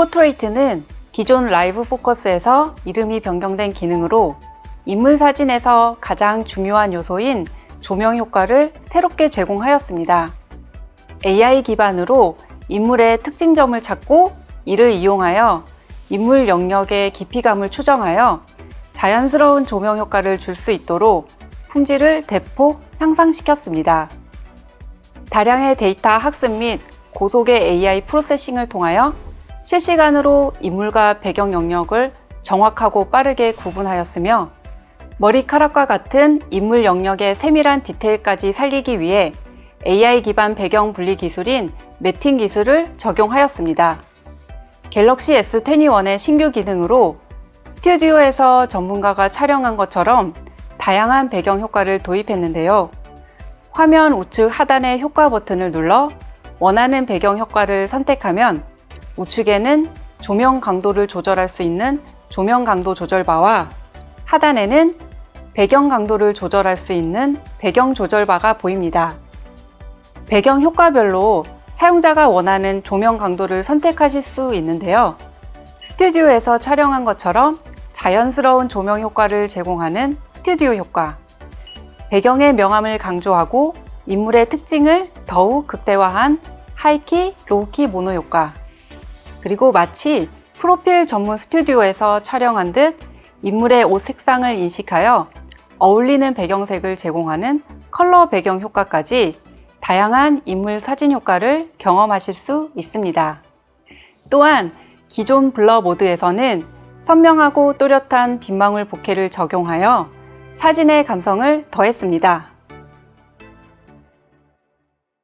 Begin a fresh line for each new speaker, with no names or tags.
포트레이트는 기존 라이브 포커스에서 이름이 변경된 기능으로 인물 사진에서 가장 중요한 요소인 조명 효과를 새롭게 제공하였습니다. AI 기반으로 인물의 특징점을 찾고 이를 이용하여 인물 영역의 깊이감을 추정하여 자연스러운 조명 효과를 줄 수 있도록 품질을 대폭 향상시켰습니다. 다량의 데이터 학습 및 고속의 AI 프로세싱을 통하여 실시간으로 인물과 배경 영역을 정확하고 빠르게 구분하였으며 머리카락과 같은 인물 영역의 세밀한 디테일까지 살리기 위해 AI 기반 배경 분리 기술인 매팅 기술을 적용하였습니다. 갤럭시 S21의 신규 기능으로 스튜디오에서 전문가가 촬영한 것처럼 다양한 배경 효과를 도입했는데요. 화면 우측 하단의 효과 버튼을 눌러 원하는 배경 효과를 선택하면 우측에는 조명 강도를 조절할 수 있는 조명 강도 조절바와 하단에는 배경 강도를 조절할 수 있는 배경 조절바가 보입니다. 배경 효과별로 사용자가 원하는 조명 강도를 선택하실 수 있는데요. 스튜디오에서 촬영한 것처럼 자연스러운 조명 효과를 제공하는 스튜디오 효과, 배경의 명암을 강조하고 인물의 특징을 더욱 극대화한 하이키, 로우키 모노 효과, 그리고 마치 프로필 전문 스튜디오에서 촬영한 듯 인물의 옷 색상을 인식하여 어울리는 배경색을 제공하는 컬러 배경 효과까지 다양한 인물 사진 효과를 경험하실 수 있습니다. 또한 기존 블러 모드에서는 선명하고 또렷한 빗방울 보케를 적용하여 사진의 감성을 더했습니다.